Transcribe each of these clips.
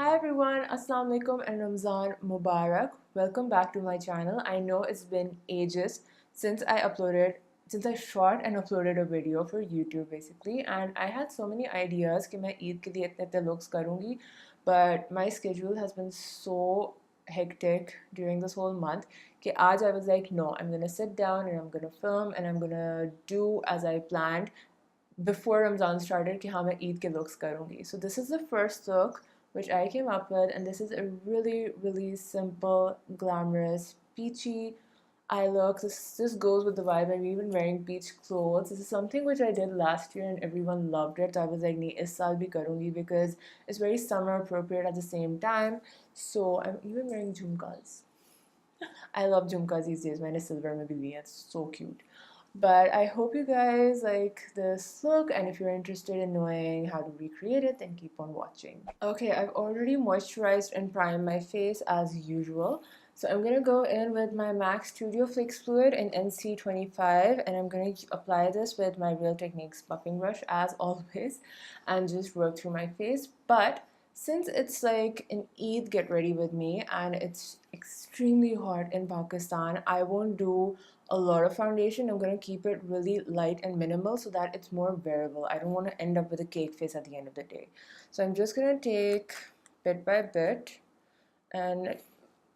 Hi everyone, Assalamu alaikum and Ramzan Mubarak. Welcome back to my channel. I know it's been ages since I shot and uploaded a video for YouTube basically, and I had so many ideas कि मैं ईद के लिए इतने looks करूँगी, but my schedule has been so hectic during this whole month कि आज I was like, no, I'm gonna sit down and I'm gonna film and I'm gonna do as I planned before Ramzan started कि हाँ मैं ईद के looks करूँगी. So this is the first look which I came up with, and this is a really simple, glamorous, peachy eye look. This goes with the vibe. I'm even wearing peach clothes. This is something which I did last year and everyone loved it. So I was like, nee, is saal bhi karungi because it's very summer appropriate at the same time. So I'm even wearing jhumkas. I love jhumkas these days. Maine silver mein bhi liye. It's so cute. But I hope you guys like this look, and if you're interested in knowing how to recreate it, then keep on watching. Okay, I've already moisturized and primed my face as usual. So I'm going to go in with my MAC Studio Fix Fluid in NC25, and I'm going to apply this with my Real Techniques buffing brush as always and just work through my face. But since it's like an Eid get ready with me and it's extremely hot in Pakistan, I won't do a lot of foundation. I'm going to keep it really light and minimal so that it's more wearable. I don't want to end up with a cake face at the end of the day. So I'm just going to take bit by bit, and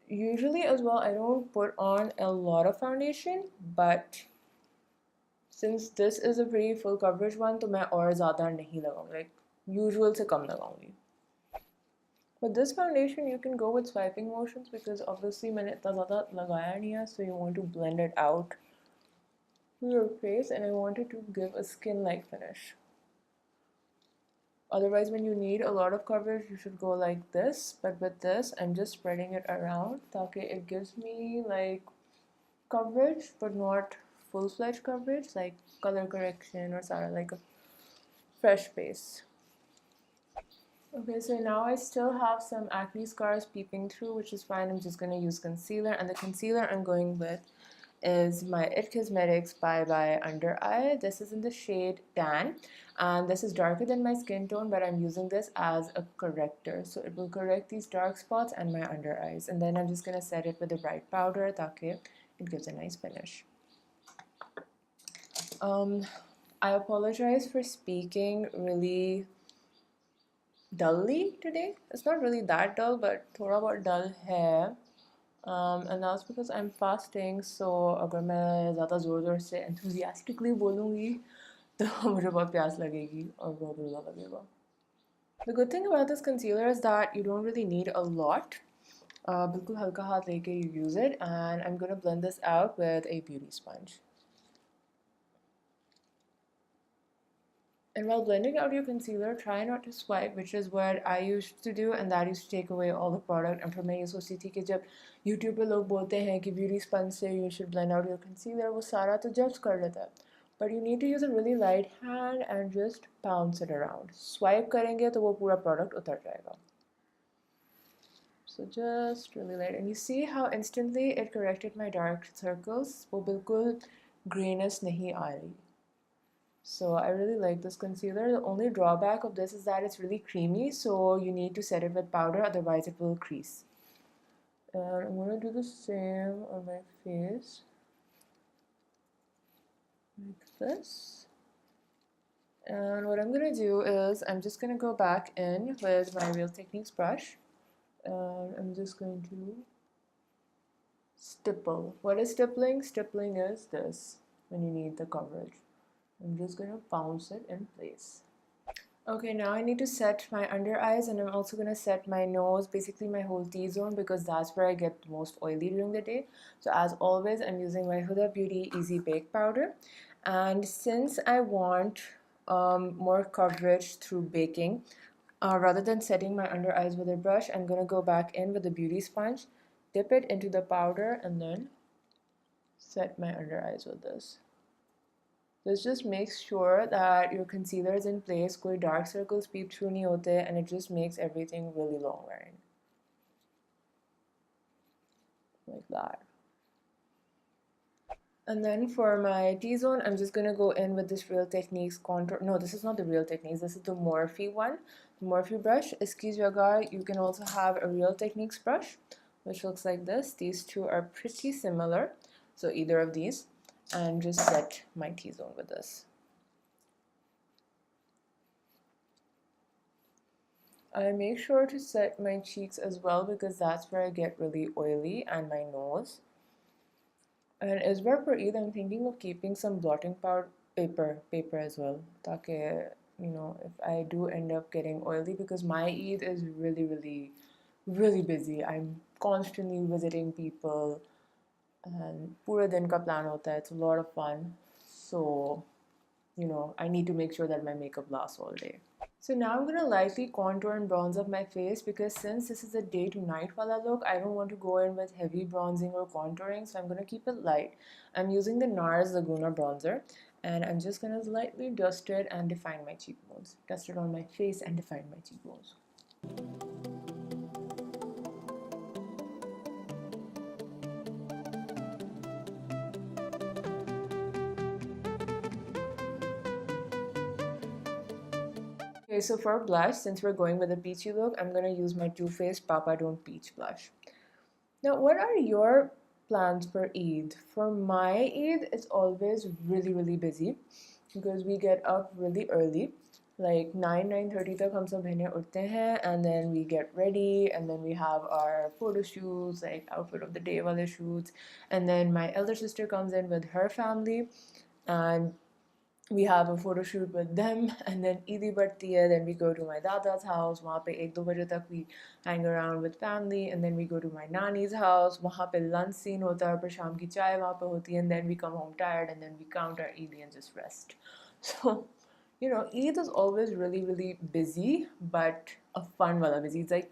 usually as well I don't put on a lot of foundation, but since this is a pretty full coverage one तो मैं और ज़्यादा नहीं लगाऊंगी, like usual से कम लगाऊंगी. But this foundation you can go with swiping motions because obviously मैंने इतना ज़्यादा लगाया नहीं है, so you want to blend it out to your face, and I wanted to give a skin-like finish. Otherwise, when you need a lot of coverage, you should go like this. But with this, I'm just spreading it around ताकि it gives me like coverage, but not full-fledged coverage, like color correction or sort of like a fresh base. Okay, so now I still have some acne scars peeping through, which is fine. I'm just going to use concealer, and the concealer I'm going with is my It Cosmetics Bye Bye Under Eye. This is in the shade Tan, and this is darker than my skin tone, but I'm using this as a corrector. So it will correct these dark spots and my under eyes. And then I'm just going to set it with a bright powder ताकि it gives a nice finish. I apologize for speaking really dully today. It's not really that dull, but थोड़ा बहुत dull है. And that's because I'm fasting, so अगर मैं ज़्यादा ज़ोर से enthusiastically बोलूँगी तो मुझे बहुत प्यास लगेगी और बहुत रोज़ा लगेगा. The good thing about this concealer is that you don't really need a lot. बिल्कुल हल्का हाथ लेके you use it, and I'm gonna blend this out with a beauty sponge. And while blending out your concealer, try not to swipe, which is what I used to do, and that used to take away all the product. And फिर मैं ये सोचती थी कि जब YouTube पे लोग बोलते हैं कि beauty sponge से you should blend out your concealer, वो सारा तो judge कर लेता है. But you need to use a really light hand and just bounce it around. Swipe करेंगे तो वो पूरा product उतर जाएगा. So just really light, and you see how instantly it corrected my dark circles. वो बिल्कुल grayness नहीं आ रही. So I really like this concealer. The only drawback of this is that it's really creamy, so you need to set it with powder, otherwise it will crease. And I'm going to do the same on my face. Like this. And what I'm going to do is I'm just going to go back in with my Real Techniques brush. And I'm just going to stipple. What is stippling? Stippling is this, when you need the coverage. I'm just going to bounce it in place. Okay, now I need to set my under eyes, and I'm also going to set my nose, basically my whole T-zone, because that's where I get the most oily during the day. So as always, I'm using my Huda Beauty Easy Bake Powder. And since I want more coverage through baking, rather than setting my under eyes with a brush, I'm going to go back in with a beauty sponge, dip it into the powder, and then set my under eyes with this. This just makes sure that your concealer is in place, कोई dark circles peep through नहीं होते, and it just makes everything really long wearing. Like that. And then for my T-zone, I'm just going to go in with this Real Techniques contour. No, this is not the Real Techniques. This is the Morphe one. Morphe brush. Iski jagah, you can also have a Real Techniques brush, which looks like this. These two are pretty similar, so either of these, and just set my T-zone with this. I make sure to set my cheeks as well because that's where I get really oily, and my nose. And as well for Eid, I'm thinking of keeping some blotting powder paper as well. Take, if I do end up getting oily, because my Eid is really busy. I'm constantly visiting people, and pura din ka plan hota hai. It's a lot of fun. So, I need to make sure that my makeup lasts all day. So now I'm gonna lightly contour and bronze up my face because since this is a day to night wala look, I don't want to go in with heavy bronzing or contouring, so I'm gonna keep it light. I'm using the Nars Laguna bronzer, and I'm just gonna lightly dust it and define my cheekbones. Dust it on my face and define my cheekbones. Okay, so for blush, since we're going with a peachy look, I'm gonna use my Too Faced Papa Don't Peach blush. Now, what are your plans for Eid? For my Eid, it's always really busy because we get up really early, like 9:30 tak hum sab bahne utte hain, and then we get ready, and then we have our photo shoots, like outfit of the day wale shoots, and then my elder sister comes in with her family, and we have a photo shoot with them, and then Eidi badti hai, then we go to my dada's house, wahan pe 1-2 baje tak we hang around with family, and then we go to my nani's house, wahan pe lunch scene hota hai, par shaam ki chai wahan pe hoti hai, and then we come home tired, and then we count our Eid and just rest. So, Eid is always really busy, but a fun wala busy. It's like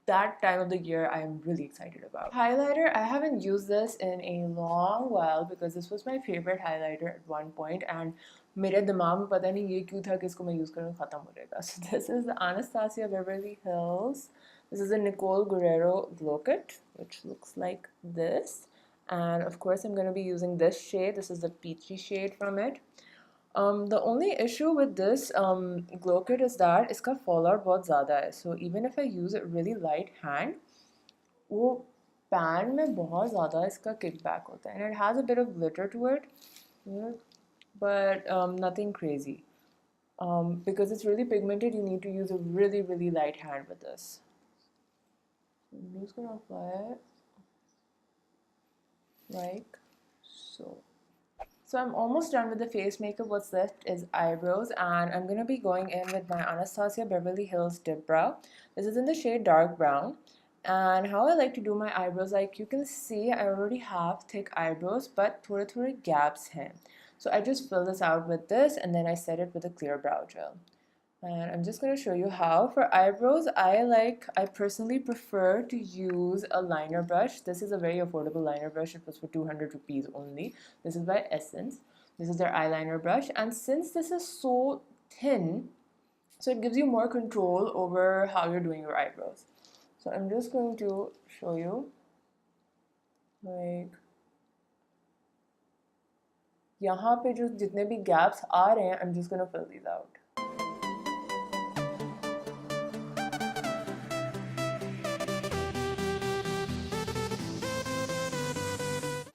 that time of the year I am really excited about. Highlighter, I haven't used this in a long while because this was my favorite highlighter at one point, and मेरे दिमाग में पता नहीं ये क्यों था कि इसको मैं यूज़ करूँ ख़त्म हो जाएगा. So this is the Anastasia Beverly Hills. This is a Nicole Guerrero Glow Kit, which looks like this. And of course I'm going to be using this shade. This is the peachy shade from it. The only issue with this glow kit is that इसका fallout बहुत ज़्यादा है. So even if I use it really light hand, वो pan में बहुत ज़्यादा इसका kickback होता है. And it has a bit of glitter to it, but nothing crazy. Because it's really pigmented, you need to use a really light hand with this. I'm just gonna apply it like so. So I'm almost done with the face makeup. What's left is eyebrows, and I'm gonna be going in with my Anastasia Beverly Hills Dip Brow. This is in the shade dark brown. And how I like to do my eyebrows, like you can see, I already have thick eyebrows, but थोड़े gaps हैं. So I just fill this out with this, and then I set it with a clear brow gel. And I'm just going to show you how. For eyebrows, I personally prefer to use a liner brush. This is a very affordable liner brush. It was for 200 rupees only. This is by Essence. This is their eyeliner brush. And since this is so thin, so it gives you more control over how you're doing your eyebrows. So I'm just going to show you, like, यहाँ पे जो जितने भी gaps आ रहे हैं, I'm just going to fill these out.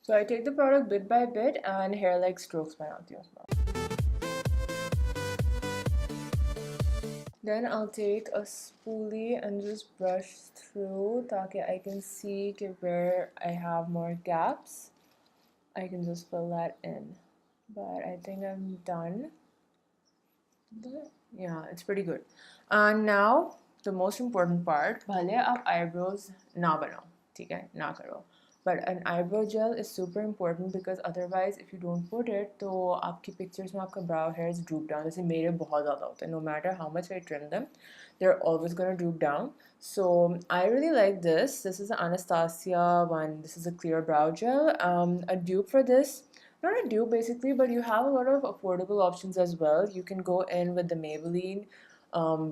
So I take the product bit by bit and hair like strokes बनाती हूँ उसमें. Then I'll take a spoolie and just brush through ताकि I can see where I have more gaps. I can just fill that in. But I think I'm done. Yeah, it's pretty good. And now the most important part, भले आप eyebrows ना बनाओ, ठीक है, ना करो. But an eyebrow gel is super important because otherwise if you don't put it, तो आपकी pictures में आपका brow hairs droop down. जैसे मेरे बहुत ज़्यादा होते हैं. No matter how much I trim them, they're always gonna droop down. So I really like this. This is the Anastasia one. This is a clear brow gel. A dupe for this. Not a dupe basically, but you have a lot of affordable options as well. You can go in with the Maybelline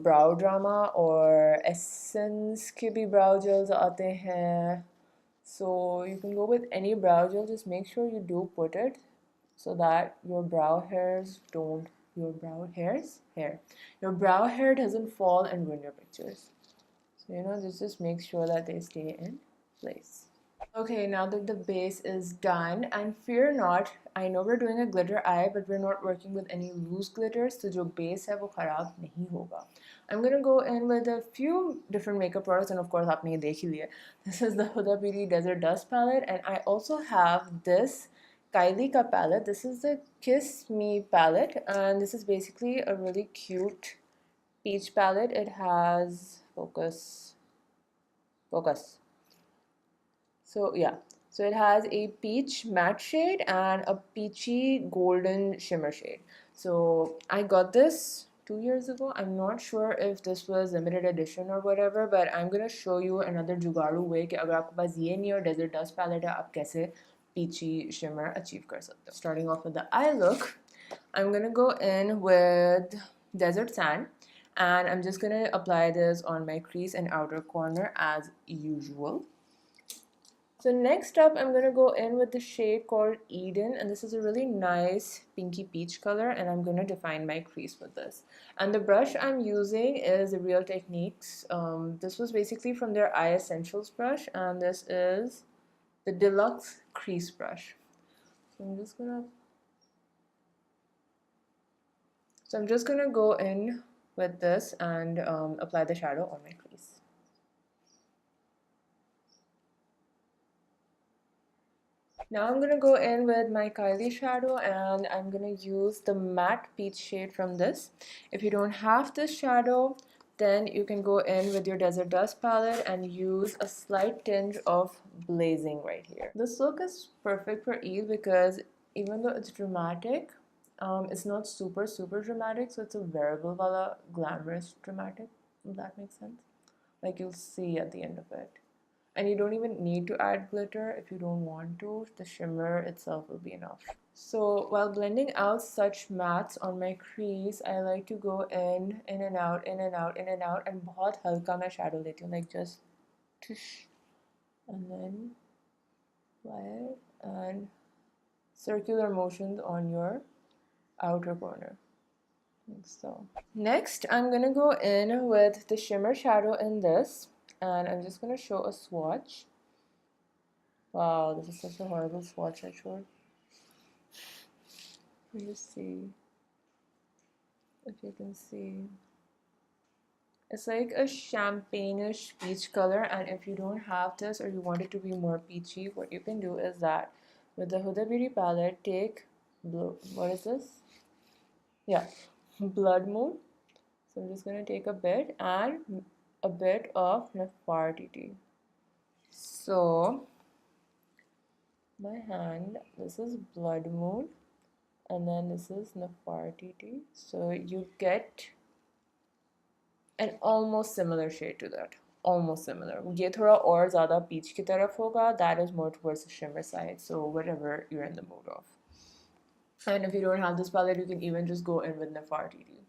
brow drama or Essence के भी brow gels आते हैं. So you can go with any brow gel. Just make sure you do put it so that your brow hairs don't your brow hairs hair. Your brow hair doesn't fall and ruin your pictures. So, you know, just make sure that they stay in place. Okay, now that the base is done, and fear not, I know we're doing a glitter eye, but we're not working with any loose glitters, so जो base है वो खराब नहीं होगा. I'm gonna go in with a few different makeup products, and of course आपने ये देख ही लिया. This is the Huda Beauty Desert Dust palette, and I also have this Kylie ka palette. This is the Kiss Me palette, and this is basically a really cute peach palette. It has focus. So yeah, so it has a peach matte shade and a peachy golden shimmer shade. So I got this 2 years ago. I'm not sure if this was limited edition or whatever, but I'm gonna show you another जुगाड़ू way कि अगर आपके पास ये नहीं और desert dust palette है, आप कैसे peachy shimmer achieve कर सकते हो. Starting off with the eye look, I'm gonna go in with desert sand, and I'm just gonna apply this on my crease and outer corner as usual. So next up, I'm going to go in with the shade called Eden, and this is a really nice pinky peach color, and I'm going to define my crease with this. And the brush I'm using is the Real Techniques. This was basically from their Eye Essentials brush, and this is the Deluxe Crease Brush. So I'm just gonna go in with this and apply the shadow on my crease. Now I'm going to go in with my Kylie shadow, and I'm going to use the matte peach shade from this. If you don't have this shadow, then you can go in with your Desert Dust palette and use a slight tinge of Blazing right here. This look is perfect for Eid because even though it's dramatic, it's not super dramatic, so it's a variable wala glamorous dramatic, if that makes sense. Like you'll see at the end of it. And you don't even need to add glitter if you don't want to. The shimmer itself will be enough. So while blending out such mattes on my crease, I like to go in and out, in and out, in and out, and बहुत हल्का मैं shadow लेती हूँ, like just tush, and then apply it and circular motions on your outer corner, like so. Next, I'm gonna go in with the shimmer shadow in this. And I'm just going to show a swatch. Wow, this is such a horrible swatch I showed. Let me see if you can see. It's like a champagne-ish peach color, and if you don't have this or you want it to be more peachy, what you can do is that with the Huda Beauty palette, take blue. What is this? Yeah, Blood Moon. So I'm just going to take a bit and a bit of Nefertiti. So my hand, this is Blood Moon, and then this is Nefertiti. So you get an almost similar shade to that. Almost similar. ये थोड़ा और ज़्यादा peach की तरफ होगा. That is more towards the shimmer side. So whatever you're in the mood of. And if you don't have this palette, you can even just go in with Nefertiti.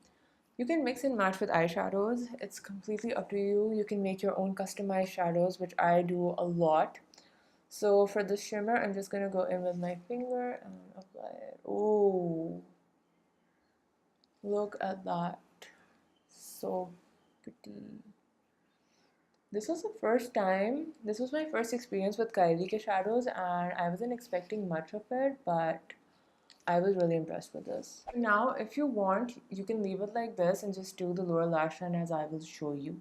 You can mix and match with eyeshadows. It's completely up to you. You can make your own customized shadows, which I do a lot. So for the shimmer, I'm just going to go in with my finger and apply it. Oh, look at that. So pretty. This was my first experience with Kylie ke shadows, and I wasn't expecting much of it, but I was really impressed with this. Now, if you want, you can leave it like this and just do the lower lash line as I will show you.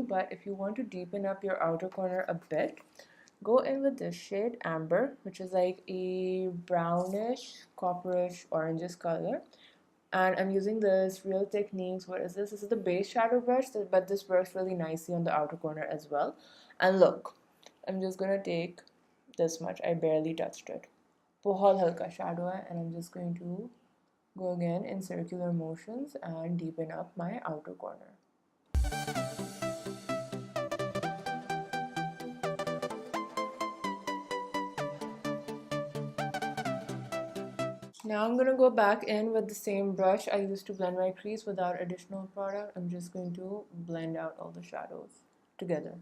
But if you want to deepen up your outer corner a bit, go in with this shade, Amber, which is like a brownish, copperish, orangish color. And I'm using this Real Techniques. What is this? This is the base shadow brush, but this works really nicely on the outer corner as well. And look, I'm just gonna take this much. I barely touched it. बहुत हल्का shadow है, and I'm just going to go again in circular motions and deepen up my outer corner. Now I'm going to go back in with the same brush I used to blend my crease without additional product. I'm just going to blend out all the shadows together.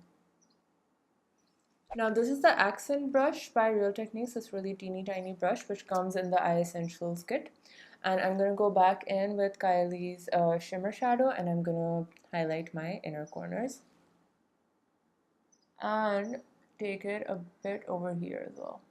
Now this is the accent brush by Real Techniques, this really teeny tiny brush which comes in the Eye Essentials kit. And I'm going to go back in with Kylie's shimmer shadow, and I'm going to highlight my inner corners. And take it a bit over here as well.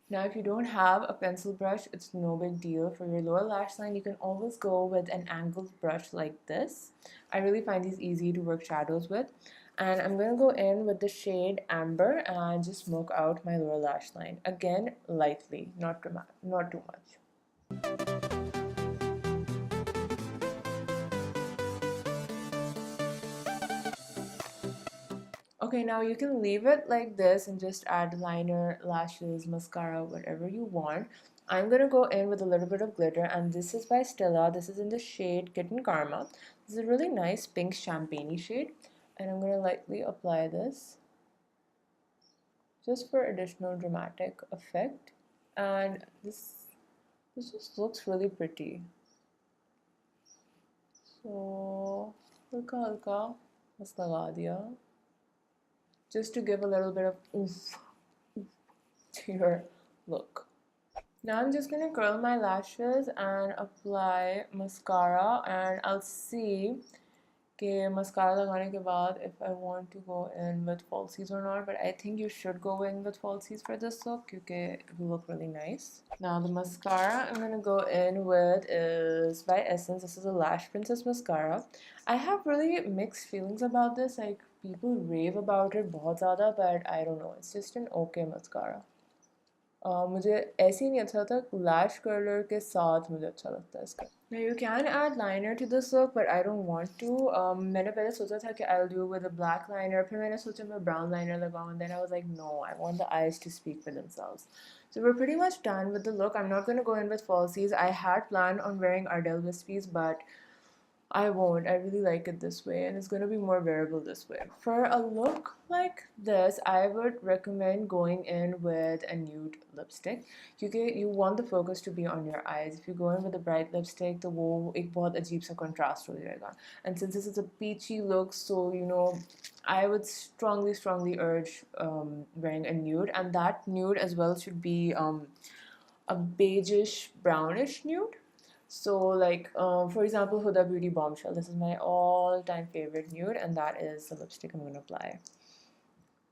Now, if you don't have a pencil brush, it's no big deal. For your lower lash line, you can always go with an angled brush like this. I really find these easy to work shadows with. And I'm going to go in with the shade Amber and just smoke out my lower lash line. Again, lightly, not too much. Okay, now you can leave it like this and just add liner, lashes, mascara, whatever you want. I'm going to go in with a little bit of glitter, and this is by Stila. This is in the shade Kitten Karma. This is a really nice pink champagne shade, and I'm going to lightly apply this just for additional dramatic effect. And this just looks really pretty. So, halka halka बस लगा दिया, just to give a little bit of oomph to your look. Now I'm just gonna curl my lashes and apply mascara, and I'll see कि mascara लगाने के बाद if I want to go in with falsies or not, but I think you should go in with falsies for this look क्योंकि it will look really nice. Now the mascara I'm gonna go in with is by Essence. This is a Lash Princess mascara. I have really mixed feelings about this. Like, people rave about it बहुत ज़्यादा, but I don't know. It's just an okay mascara. मुझे ऐसे ही नहीं अच्छा लगता, लैश curler के साथ मुझे अच्छा लगता है इसका. Now you can add liner to this look, but I don't want to. मैंने पहले सोचा था कि I'll do with a black liner, फिर मैंने सोचा मैं brown liner लगाऊँ, and then I was like, no, I want the eyes to speak for themselves. So we're pretty much done with the look. I'm not going to go in with falsies. I had planned on wearing Ardell wispies, but I won't. I really like it this way, and it's going to be more wearable this way. For a look like this, I would recommend going in with a nude lipstick. You want the focus to be on your eyes. If you go in with a bright lipstick, तो वो एक बहुत अजीब सा contrast हो जाएगा. And since this is a peachy look, so I would strongly urge wearing a nude, and that nude as well should be a beigeish brownish nude. So, like, for example, Huda Beauty Bombshell. This is my all-time favorite nude, and that is the lipstick I'm going to apply.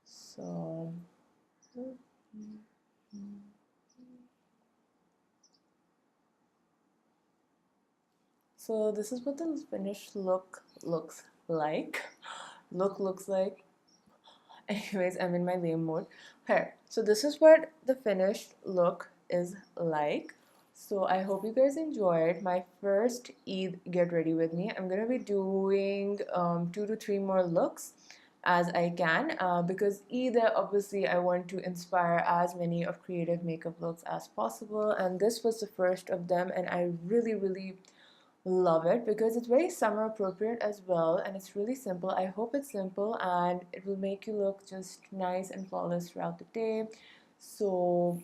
So this is what the finished look looks like. Looks like. Anyways, I'm in my lame mode. Okay, so this is what the finished look is like. So I hope you guys enjoyed my first Eid Get Ready With Me. I'm gonna be doing 2 to 3 more looks as I can because either obviously I want to inspire as many of creative makeup looks as possible, and this was the first of them, and I really love it because it's very summer appropriate as well, and it's really simple. I hope it's simple and it will make you look just nice and flawless throughout the day. So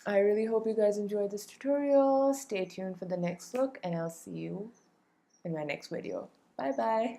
I really hope you guys enjoyed this tutorial. Stay tuned for the next look, and I'll see you in my next video. Bye bye.